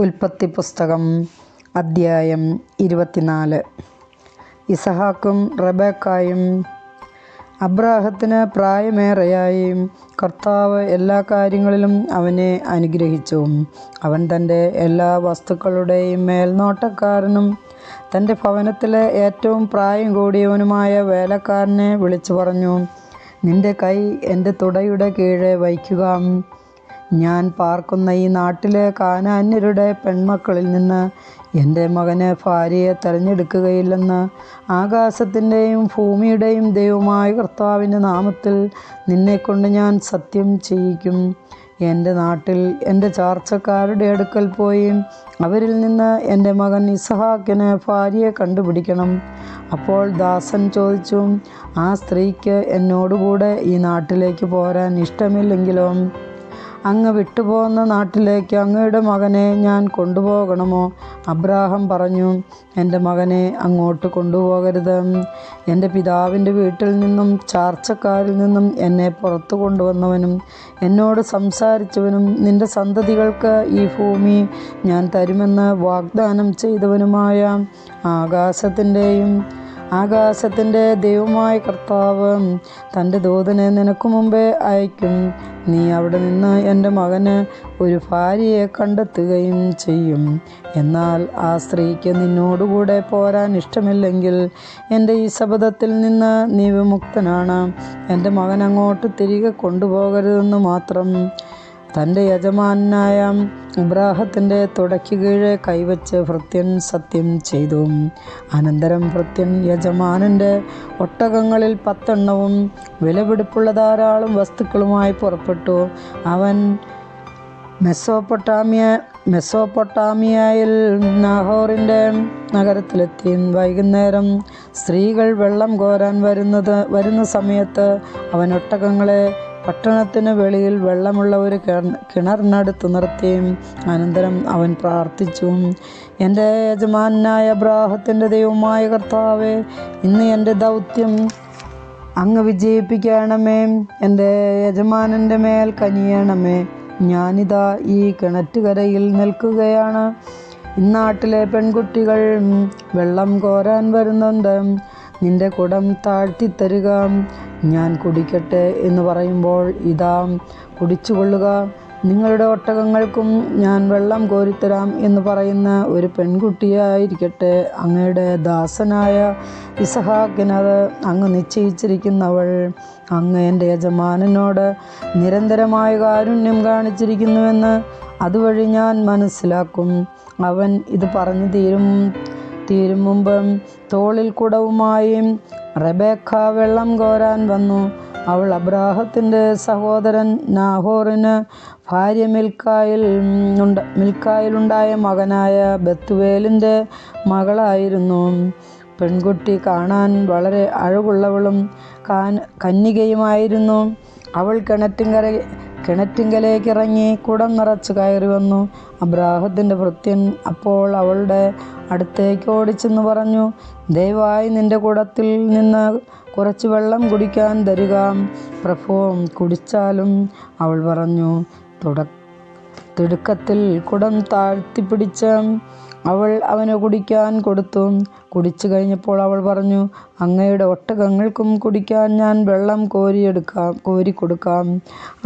ഉൽപ്പത്തി പുസ്തകം അദ്ധ്യായം 24. ഇസഹാക്കും റെബെക്കായും. അബ്രാഹത്തിന് പ്രായമേറെയായി. കർത്താവ് എല്ലാ കാര്യങ്ങളിലും അവനെ അനുഗ്രഹിച്ചു. അവൻ തൻ്റെ എല്ലാ വസ്തുക്കളുടെയും മേൽനോട്ടക്കാരനും തൻ്റെ ഭവനത്തിലെ ഏറ്റവും പ്രായം കൂടിയവനുമായ വേലക്കാരനെ വിളിച്ചു പറഞ്ഞു, നിന്റെ കൈ എൻ്റെ തുടയുടെ കീഴെ വയ്ക്കുക. ഞാൻ പാർക്കുന്ന ഈ നാട്ടിലെ കാനാന്യരുടെ പെൺമക്കളിൽ നിന്ന് എൻ്റെ മകന് ഭാര്യയെ തിരഞ്ഞെടുക്കുകയില്ലെന്ന് ആകാശത്തിൻ്റെയും ഭൂമിയുടെയും ദൈവമായ കർത്താവിൻ്റെ നാമത്തിൽ നിന്നെക്കൊണ്ട് ഞാൻ സത്യം ചെയ്യിക്കും. എൻ്റെ നാട്ടിൽ എൻ്റെ ചാർച്ചക്കാരുടെ അടുക്കൽ പോയി അവരിൽ നിന്ന് എൻ്റെ മകൻ ഇസഹാക്കിന് ഭാര്യയെ കണ്ടുപിടിക്കണം. അപ്പോൾ ദാസൻ ചോദിച്ചു, ആ സ്ത്രീക്ക് എന്നോടുകൂടെ ഈ നാട്ടിലേക്ക് പോരാൻ ഇഷ്ടമില്ലെങ്കിലോ? അങ്ങ് വിട്ടുപോകുന്ന നാട്ടിലേക്ക് അങ്ങയുടെ മകനെ ഞാൻ കൊണ്ടുപോകണമോ? അബ്രാഹാം പറഞ്ഞു, എൻ്റെ മകനെ അങ്ങോട്ട് കൊണ്ടുപോകരുത്. എൻ്റെ പിതാവിൻ്റെ വീട്ടിൽ നിന്നും ചാർച്ചക്കാരിൽ നിന്നും എന്നെ പുറത്തു കൊണ്ടുവന്നവനും എന്നോട് സംസാരിച്ചവനും നിൻ്റെ സന്തതികൾക്ക് ഈ ഭൂമി ഞാൻ തരുമെന്ന് വാഗ്ദാനം ചെയ്തവനുമായ ആകാശത്തിൻ്റെ ദൈവമായ കർത്താവ് തൻ്റെ ദൂതനെ നിനക്ക് മുമ്പേ അയക്കും. നീ അവിടെ നിന്ന് എൻ്റെ മകന് ഒരു ഭാര്യയെ കണ്ടെത്തുകയും ചെയ്യും. എന്നാൽ ആ സ്ത്രീക്ക് നിന്നോടുകൂടെ പോരാൻ ഇഷ്ടമില്ലെങ്കിൽ എൻ്റെ ഈ ശപഥത്തിൽ നിന്ന് നീ വിമുക്തനാണ്. എൻ്റെ മകൻ അങ്ങോട്ട് തിരികെ കൊണ്ടുപോകരുതെന്ന് മാത്രം. തൻ്റെ യജമാനായ അബ്രാഹത്തിൻ്റെ തുടയ്ക്ക് കീഴെ കൈവച്ച് ഭൃത്യൻ സത്യം ചെയ്തു. അനന്തരം ഭൃത്യൻ യജമാനൻ്റെ ഒട്ടകങ്ങളിൽ 10 എണ്ണവും വിലപിടിപ്പുള്ള ധാരാളം വസ്തുക്കളുമായി പുറപ്പെട്ടു. അവൻ മെസോപ്പൊട്ടാമിയയിൽ നാഹോറിൻ്റെ നഗരത്തിലെത്തി. വൈകുന്നേരം സ്ത്രീകൾ വെള്ളം കോരാൻ വരുന്ന സമയത്ത് അവൻ ഒട്ടകങ്ങളെ പട്ടണത്തിന് വെളിയിൽ വെള്ളമുള്ള ഒരു കിണറിനടുത്ത് നിർത്തി. അനന്തരം അവൻ പ്രാർത്ഥിച്ചു, എൻ്റെ യജമാനായ അബ്രാഹത്തിൻ്റെ ദൈവമായ കർത്താവേ, ഇന്ന് എൻ്റെ ദൗത്യം അങ്ങ് വിജയിപ്പിക്കണമേ. എൻ്റെ യജമാനൻ്റെ മേൽ കനിയണമേ. ഞാനിതാ ഈ കിണറ്റുകരയിൽ നിൽക്കുകയാണ്. ഇന്നാട്ടിലെ പെൺകുട്ടികൾ വെള്ളം കോരാൻ വരുന്നുണ്ട്. നിന്റെ കുടം താഴ്ത്തിത്തരുക, ഞാൻ കുടിക്കട്ടെ എന്ന് പറയുമ്പോൾ ഇതാ കുടിച്ചുകൊള്ളുക. നിങ്ങളുടെ ഒട്ടകങ്ങൾക്കും ഞാൻ വെള്ളം കോരിത്തരാം എന്ന് പറയുന്ന ഒരു പെൺകുട്ടിയായിരിക്കട്ടെ അങ്ങയുടെ ദാസനായ ഇസഹാക്കിനത് അങ്ങ് നിശ്ചയിച്ചിരിക്കുന്നവൾ. അങ്ങ് എൻ്റെ യജമാനനോട് നിരന്തരമായ കാരുണ്യം കാണിച്ചിരിക്കുന്നുവെന്ന് അതുവഴി ഞാൻ മനസ്സിലാക്കും. അവൻ ഇത് പറഞ്ഞു തീരും മുമ്പ് തോളിൽ കുടവുമായി റെബെക്ക വെള്ളം കോരാൻ വന്നു. അവൾ അബ്രാഹത്തിൻ്റെ സഹോദരൻ നാഹോറിന് ഭാര്യ മിൽക്കായിലുണ്ടായ മകനായ ബെത്തുവേലിൻ്റെ മകളായിരുന്നു. പെൺകുട്ടി കാണാൻ വളരെ അഴകുള്ളവളും കന്യകയുമായിരുന്നു. അവൾ കിണറ്റിങ്കലേക്ക് ഇറങ്ങി കുടം നിറച്ച് കയറി വന്നു. അബ്രാഹത്തിൻ്റെ ഭൃത്യൻ അപ്പോൾ അവളുടെ അടുത്തേക്ക് ഓടിച്ചെന്ന് പറഞ്ഞു, ദയവായി നിന്റെ കുടത്തിൽ നിന്ന് കുറച്ച് വെള്ളം കുടിക്കാൻ തരിക പ്രഭോ. കുടിച്ചാലും. അവൾ പറഞ്ഞു. തിടുക്കത്തിൽ കുടം താഴ്ത്തിപ്പിടിച്ച് അവൾ അവന് കുടിക്കാൻ കൊടുത്തു. കുടിച്ചു കഴിഞ്ഞപ്പോൾ അവൾ പറഞ്ഞു, അങ്ങയുടെ ഒട്ടകങ്ങൾക്കും കുടിക്കാൻ ഞാൻ വെള്ളം കോരിക്കൊടുക്കാം.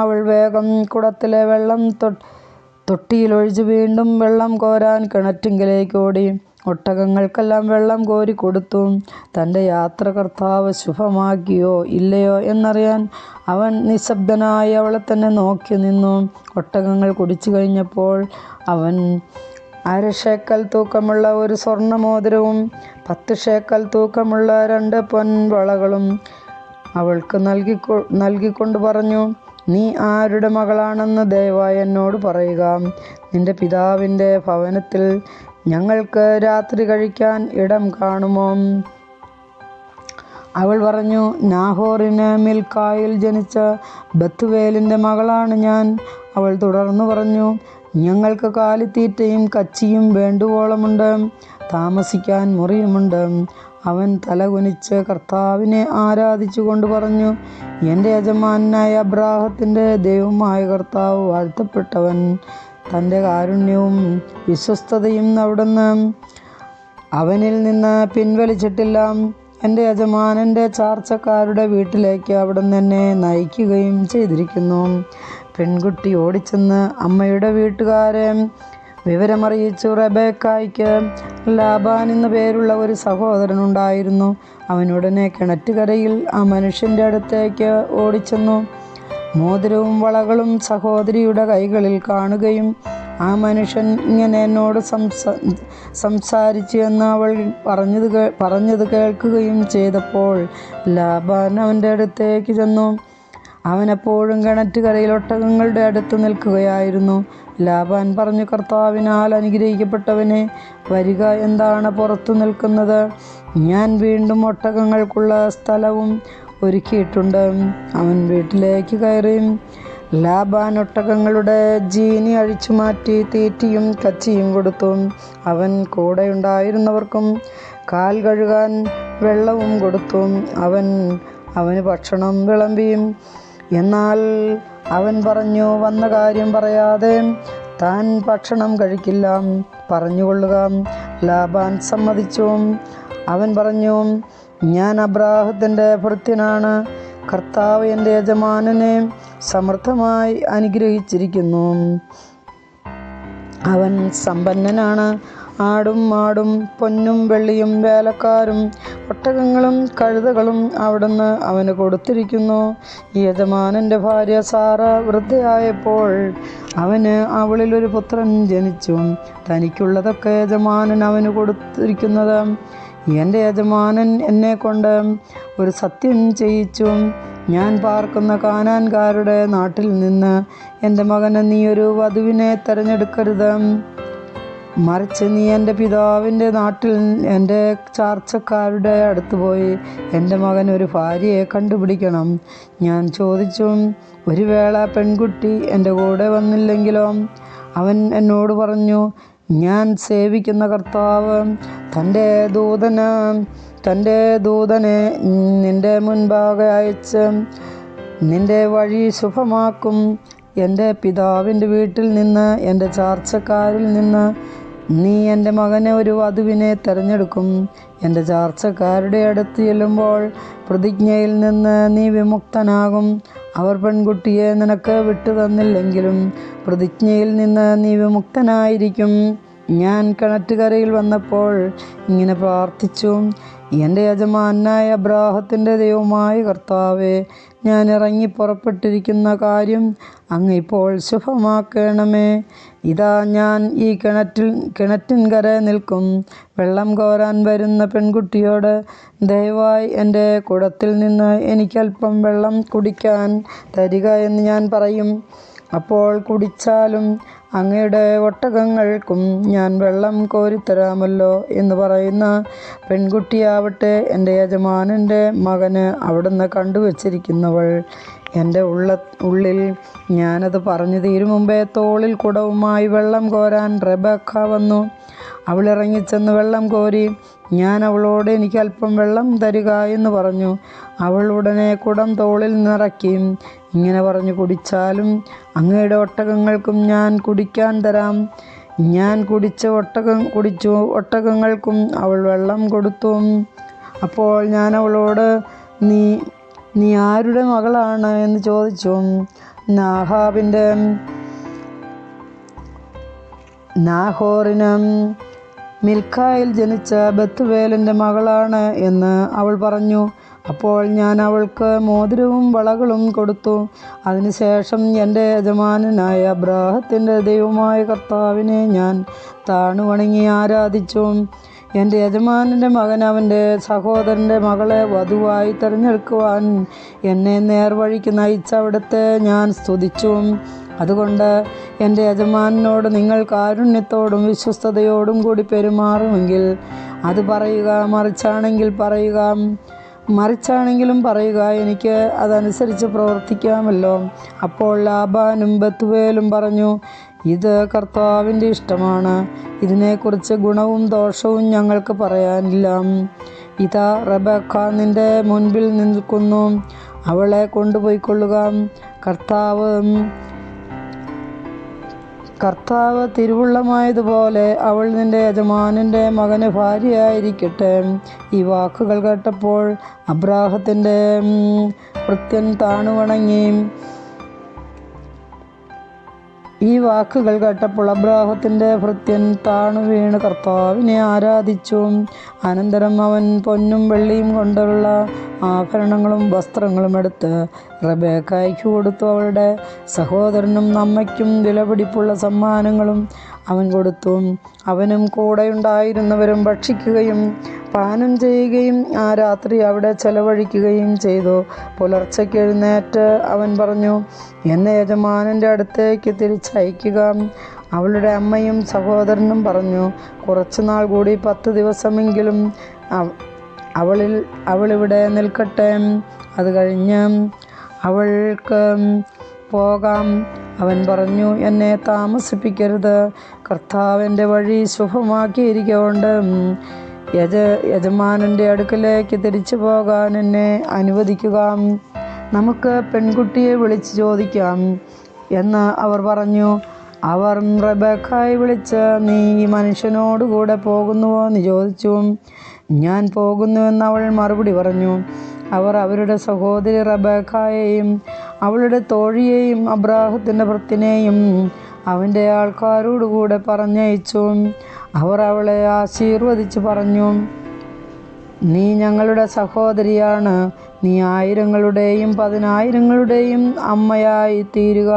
അവൾ വേഗം കുടത്തിലെ വെള്ളം തൊട്ടിയിലൊഴിച്ച് വീണ്ടും വെള്ളം കോരാൻ കിണറ്റിങ്കലേക്ക് ഓടി. ഒട്ടകങ്ങൾക്കെല്ലാം വെള്ളം കോരി കൊടുത്തു. തൻ്റെ യാത്ര കർത്താവ് ശുഭമാക്കിയോ ഇല്ലയോ എന്നറിയാൻ അവൻ നിശബ്ദനായി അവളെ തന്നെ നോക്കി നിന്നു. ഒട്ടകങ്ങൾ കുടിച്ചു കഴിഞ്ഞപ്പോൾ അവൻ 1/2 ഷേക്കൽ തൂക്കമുള്ള ഒരു സ്വർണ്ണമോതിരവും 10 ഷേക്കൽ തൂക്കമുള്ള 2 പൊൻവളകളും അവൾക്ക് നൽകിക്കൊണ്ട് പറഞ്ഞു, നീ ആരുടെ മകളാണെന്ന് ദയവായി എന്നോട് പറയുക. നിന്റെ പിതാവിൻ്റെ ഭവനത്തിൽ ഞങ്ങൾക്ക് രാത്രി കഴിക്കാൻ ഇടം കാണുമോ? അവൾ പറഞ്ഞു, നാഹോറിന് മിൽക്കായിൽ ജനിച്ച ബെത്തുവേലിൻ്റെ മകളാണ് ഞാൻ. അവൾ തുടർന്ന് പറഞ്ഞു, ഞങ്ങൾക്ക് കാലിത്തീറ്റയും കച്ചിയും വേണ്ടുവോളമുണ്ട്, താമസിക്കാൻ മുറിയുമുണ്ട്. അവൻ തലകുനിച്ച് കർത്താവിനെ ആരാധിച്ചു കൊണ്ട് പറഞ്ഞു, എൻ്റെ യജമാനായ അബ്രാഹത്തിൻ്റെ ദൈവമായ കർത്താവ് വാഴ്ത്തപ്പെട്ടവൻ. തൻ്റെ കാരുണ്യവും വിശ്വസ്തതയും അവിടുന്ന് അവനിൽ നിന്ന് പിൻവലിച്ചിട്ടില്ല. എൻ്റെ യജമാനൻ്റെ ചാർച്ചക്കാരുടെ വീട്ടിലേക്ക് അവിടുന്ന് എന്നെ നയിക്കുകയും ചെയ്തിരിക്കുന്നു. പെൺകുട്ടി ഓടിച്ചെന്ന് അമ്മയുടെ വീട്ടുകാരെ വിവരമറിയിച്ചു. റെബേക്കായ്ക്ക് ലാബാൻ എന്നു പേരുള്ള ഒരു സഹോദരനുണ്ടായിരുന്നു. അവനുടനെ കിണറ്റുകരയിൽ ആ മനുഷ്യൻ്റെ അടുത്തേക്ക് ഓടിച്ചെന്നു. മോതിരവും വളകളും സഹോദരിയുടെ കൈകളിൽ കാണുകയും ആ മനുഷ്യൻ ഇങ്ങനെ എന്നോട് സംസാരിച്ചു എന്ന് അവൾ പറഞ്ഞത് കേൾക്കുകയും ചെയ്തപ്പോൾ ലാബാൻ അവൻ്റെ അടുത്തേക്ക് ചെന്നു. അവനെപ്പോഴും കിണറ്റുകരയിൽ ഒട്ടകങ്ങളുടെ അടുത്ത് നിൽക്കുകയായിരുന്നു. ലാബാൻ പറഞ്ഞു, കർത്താവിനാൽ അനുഗ്രഹിക്കപ്പെട്ടവനെ, വരിക, എന്താണ് പുറത്തു നിൽക്കുന്നത്? ഞാൻ വീണ്ടും ഒട്ടകങ്ങൾക്കുള്ള സ്ഥലവും ഒരുക്കിയിട്ടുണ്ട്. അവൻ വീട്ടിലേക്ക് കയറി. ലാബാൻ ഒട്ടകങ്ങളുടെ ജീനി അഴിച്ചുമാറ്റി തീറ്റിയും കച്ചിയും കൊടുത്തു. അവൻ കൂടെയുണ്ടായിരുന്നവർക്കും കാൽ കഴുകാൻ വെള്ളവും കൊടുത്തു. അവന് ഭക്ഷണം വിളമ്പി. എന്നാൽ അവൻ പറഞ്ഞു, വന്ന കാര്യം പറയാതെ താൻ ഭക്ഷണം കഴിക്കില്ല, പറഞ്ഞുകൊള്ളുക. ലാബാൻ സമ്മതിച്ചു. അവൻ പറഞ്ഞു, ഞാൻ അബ്രാഹത്തിൻ്റെ ഭൃത്യനാണ്. കർത്താവ് എൻ്റെ യജമാനനെ സമൃദ്ധമായി അനുഗ്രഹിച്ചിരിക്കുന്നു. അവൻ സമ്പന്നനാണ്. ആടും മാടും പൊന്നും വെള്ളിയും വേലക്കാരും ഒട്ടകങ്ങളും കഴുതകളും അവിടുന്ന് അവന് കൊടുത്തിരിക്കുന്നു. യജമാനൻ്റെ ഭാര്യ സാറ വൃദ്ധയായപ്പോൾ അവന് അവളിൽ ഒരു പുത്രൻ ജനിച്ചു. തനിക്കുള്ളതൊക്കെ യജമാനൻ അവന് കൊടുത്തിരിക്കുന്നത്. എൻ്റെ യജമാനൻ എന്നെക്കൊണ്ട് ഒരു സത്യം ചെയ്യിച്ചു. ഞാൻ പാർക്കുന്ന കാനാൻകാരുടെ നാട്ടിൽ നിന്ന് എൻ്റെ മകന് നീ ഒരു വധുവിനെ തിരഞ്ഞെടുക്കരുത്. മറിച്ച് നീ എൻ്റെ പിതാവിൻ്റെ നാട്ടിൽ എൻ്റെ ചാർച്ചക്കാരുടെ അടുത്ത് പോയി എൻ്റെ മകൻ ഒരു ഭാര്യയെ കണ്ടുപിടിക്കണം. ഞാൻ ചോദിച്ചു, ഒരു വേള പെൺകുട്ടി എൻ്റെ കൂടെ വന്നില്ലെങ്കിലോ? അവൻ എന്നോട് പറഞ്ഞു, ഞാൻ സേവിക്കുന്ന കർത്താവ് തൻ്റെ ദൂതനെ നിൻ്റെ മുൻപാകെ അയച്ച് നിൻ്റെ വഴി ശുഭമാക്കും. എൻ്റെ പിതാവിൻ്റെ വീട്ടിൽ നിന്ന്, എൻ്റെ ചാർച്ചക്കാരിൽ നിന്ന് നീ എൻ്റെ മകനെ ഒരു വധുവിനെ തിരഞ്ഞെടുക്കും. എൻ്റെ ചാർച്ചക്കാരുടെ അടുത്ത് ചെല്ലുമ്പോൾ പ്രതിജ്ഞയിൽ നിന്ന് നീ വിമുക്തനാകും. അവർ പെൺകുട്ടിയെ നിനക്ക് വിട്ടു തന്നില്ലെങ്കിലും പ്രതിജ്ഞയിൽ നിന്ന് നീ വിമുക്തനായിരിക്കും. ഞാൻ കിണറ്റുകരയിൽ വന്നപ്പോൾ ഇങ്ങനെ പ്രാർത്ഥിച്ചു, എൻ്റെ യജമാനായ അബ്രാഹത്തിൻ്റെ ദൈവമായ കർത്താവേ, ഞാൻ ഇറങ്ങി പുറപ്പെട്ടിരിക്കുന്ന കാര്യം അങ്ങ് ഇപ്പോൾ ശുഭമാക്കണമേ. ഇതാ ഞാൻ ഈ കിണറ്റിൻകര നിൽക്കും. വെള്ളം കോരാൻ വരുന്ന പെൺകുട്ടിയോട്, ദയവായി എൻ്റെ കുടത്തിൽ നിന്ന് എനിക്കല്പം വെള്ളം കുടിക്കാൻ തരിക എന്ന് ഞാൻ പറയും. അപ്പോൾ കുടിച്ചാലും അങ്ങയുടെ ഒട്ടകങ്ങൾക്കും ഞാൻ വെള്ളം കോരിത്തരാമല്ലോ എന്ന് പറയുന്ന പെൺകുട്ടിയാവട്ടെ എൻ്റെ യജമാനൻ്റെ മകന് അവിടുന്ന് കണ്ടുവച്ചിരിക്കുന്നവൾ. എൻ്റെ ഉള്ളിൽ ഞാനത് പറഞ്ഞു തീരും മുമ്പേ തോളിൽ കുടവുമായി വെള്ളം കോരാൻ റെബെക്ക വന്നു. അവൾ ഇറങ്ങിച്ചെന്ന് വെള്ളം കോരി. ഞാൻ അവളോട്, എനിക്കല്പം വെള്ളം തരിക എന്ന് പറഞ്ഞു. അവൾ ഉടനെ കുടം തോളിൽ നിറക്കി ഇങ്ങനെ പറഞ്ഞു, കുടിച്ചാലും അങ്ങയുടെ ഒട്ടകങ്ങൾക്കും ഞാൻ കുടിക്കാൻ തരാം. ഞാൻ കുടിച്ചു ഒട്ടകങ്ങൾക്കും അവൾ വെള്ളം കൊടുത്തു. അപ്പോൾ ഞാൻ അവളോട്, നീ ആരുടെ മകളാണ് എന്ന് ചോദിച്ചു. നാഹോറിന് മിൽക്കായിൽ ജനിച്ച ബത്തുവേലിൻ്റെ മകളാണ് എന്ന് അവൾ പറഞ്ഞു. അപ്പോൾ ഞാൻ അവൾക്ക് മോതിരവും വളകളും കൊടുത്തു. അതിനുശേഷം എൻ്റെ യജമാനനായ അബ്രാഹത്തിൻ്റെ ദൈവമായ കർത്താവിനെ ഞാൻ താണുവണങ്ങി ആരാധിച്ചു. എൻ്റെ യജമാനൻ്റെ മകൻ അവൻ്റെ സഹോദരൻ്റെ മകളെ വധുവായി തിരഞ്ഞെടുക്കുവാൻ എന്നെ നേർവഴിക്ക് നയിച്ച അവിടുത്തെ ഞാൻ സ്തുതിച്ചു. അതുകൊണ്ട് എൻ്റെ യജമാനനോട് നിങ്ങൾ കാരുണ്യത്തോടും വിശ്വസ്തയോടും കൂടി പെരുമാറുമെങ്കിൽ അത് പറയുക, മറിച്ചാണെങ്കിലും പറയുക, എനിക്ക് അതനുസരിച്ച് പ്രവർത്തിക്കാമല്ലോ. അപ്പോൾ ലാബാനും ബത്തുവേലും പറഞ്ഞു, ഇത് കർത്താവിൻ്റെ ഇഷ്ടമാണ്. ഇതിനെക്കുറിച്ച് ഗുണവും ദോഷവും ഞങ്ങൾക്ക് പറയാനില്ല. ഇതാ റെബെക്ക നിൻ്റെ മുൻപിൽ നിൽക്കുന്നു, അവളെ കൊണ്ടുപോയിക്കൊള്ളുക. കർത്താവ് തിരുവുള്ളമായതുപോലെ അവൾ നിന്റെ യജമാനൻ്റെ മകന് ഭാര്യയായിരിക്കട്ടെ. ഈ വാക്കുകൾ കേട്ടപ്പോൾ അബ്രാഹത്തിൻ്റെ ഭൃത്യൻ താണുവണങ്ങി. ഈ വാക്കുകൾ കേട്ടപ്പോൾ അബ്രാഹത്തിൻ്റെ ഭൃത്യൻ താണു വീണ് കർത്താവിനെ ആരാധിച്ചു. അനന്തരം അവൻ പൊന്നും വെള്ളിയും കൊണ്ടുള്ള ആഭരണങ്ങളും വസ്ത്രങ്ങളും എടുത്ത് റെബേക്കായ്ക്ക് കൊടുത്തു. അവളുടെ സഹോദരനും അമ്മയ്ക്കും വിലപിടിപ്പുള്ള സമ്മാനങ്ങളും അവൻ കൊടുത്തു. അവനും കൂടെയുണ്ടായിരുന്നവരും ഭക്ഷിക്കുകയും പാനം ചെയ്യുകയും ആ രാത്രി അവിടെ ചെലവഴിക്കുകയും ചെയ്തു. പുലർച്ചയ്ക്ക് എഴുന്നേറ്റ് അവൻ പറഞ്ഞു, എന്നെ യജമാനൻ്റെ അടുത്തേക്ക് തിരിച്ചയക്കുക. അവളുടെ അമ്മയും സഹോദരനും പറഞ്ഞു, കുറച്ചുനാൾ കൂടി 10 ദിവസമെങ്കിലും അവളിവിടെ നിൽക്കട്ടെ, അത് കഴിഞ്ഞ് അവൾക്ക് പോകാം. അവൻ പറഞ്ഞു, എന്നെ താമസിപ്പിക്കരുത്. കർത്താവ് എൻ്റെ വഴി ശുഭമാക്കിയിരിക്കൊണ്ട് യജമാനൻ്റെ അടുക്കലേക്ക് തിരിച്ചു പോകാൻ എന്നെ അനുവദിക്കുക. നമുക്ക് പെൺകുട്ടിയെ വിളിച്ച് ചോദിക്കാം എന്ന് അവർ പറഞ്ഞു. അവർ റെബേക്കായെ വിളിച്ച്, നീ ഈ മനുഷ്യനോടുകൂടെ പോകുന്നുവോ എന്ന് ചോദിച്ചു. ഞാൻ പോകുന്നുവെന്ന് അവൾ മറുപടി പറഞ്ഞു. അവർ അവരുടെ സഹോദരി റെബേക്കായെയും അവളുടെ തോഴിയെയും അബ്രാഹത്തിൻ്റെ ഭൃത്യനെയും അവൻ്റെ ആൾക്കാരോടുകൂടെ പറഞ്ഞയച്ചു. അവർ അവളെ ആശീർവദിച്ച് പറഞ്ഞു, നീ ഞങ്ങളുടെ സഹോദരിയാണ്. നീ ആയിരങ്ങളുടെയും 10,000-ങ്ങളുടെയും അമ്മയായി തീരുക.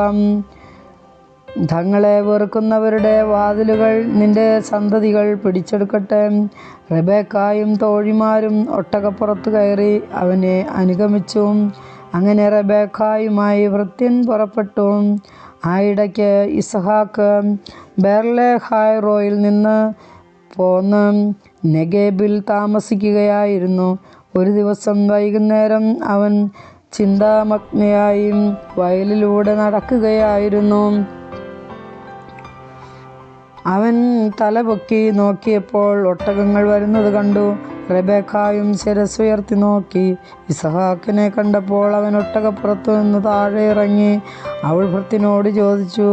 തങ്ങളെ വെറുക്കുന്നവരുടെ വാതിലുകൾ നിന്റെ സന്തതികൾ പിടിച്ചെടുക്കട്ടെ. റെബേക്കായും തോഴിമാരും ഒട്ടകപ്പുറത്ത് കയറി അവനെ അനുഗമിച്ചു. അങ്ങനെ റെബേക്കായുമായി ഭൃത്യൻ പുറപ്പെട്ടു. ആ ഇടയ്ക്ക് ഇസഹാക്ക് ബേർലേഹായ്റോയിൽ നിന്ന് പോന്ന് നെഗേബിൽ താമസിക്കുകയായിരുന്നു. ഒരു ദിവസം വൈകുന്നേരം അവൻ ചിന്താമഗ്നയായി വയലിലൂടെ നടക്കുകയായിരുന്നു. അവൻ തലപൊക്കി നോക്കിയപ്പോൾ ഒട്ടകങ്ങൾ വരുന്നത് കണ്ടു. റെബേക്കായും ശിരസ്സുയർത്തി നോക്കി. ഇസഹാക്കിനെ കണ്ടപ്പോൾ അവൻ ഒട്ടകപ്പുറത്തു നിന്ന് താഴെ ഇറങ്ങി. അവൾ ഭൃത്യനോട് ചോദിച്ചു,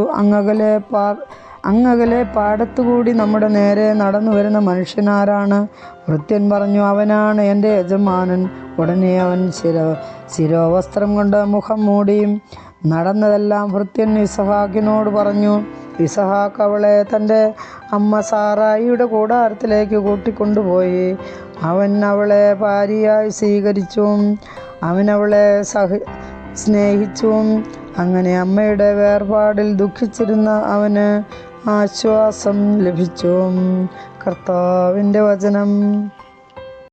അങ്ങകലെ പാടത്തുകൂടി നമ്മുടെ നേരെ നടന്നു വരുന്ന മനുഷ്യനാരാണ്? ഭൃത്യൻ പറഞ്ഞു, അവനാണ് എൻ്റെ യജമാനൻ. ഉടനെ അവൻ ശിരോവസ്ത്രം കൊണ്ട് മുഖം മൂടി. നടന്നതെല്ലാം ഭൃത്യൻ ഇസഹാക്കിനോട് പറഞ്ഞു. ഇസഹാക്ക് അവളെ തൻ്റെ അമ്മ സാറായിയുടെ കൂടാരത്തിലേക്ക് കൂട്ടിക്കൊണ്ടുപോയി. അവൻ അവളെ ഭാര്യയായി സ്വീകരിച്ചു. അവൻ അവളെ സ്നേഹിച്ചു. അങ്ങനെ അമ്മയുടെ വേർപാടിൽ ദുഃഖിച്ചിരുന്ന അവന് ആശ്വാസം ലഭിച്ചു. കർത്താവിൻ്റെ വചനം.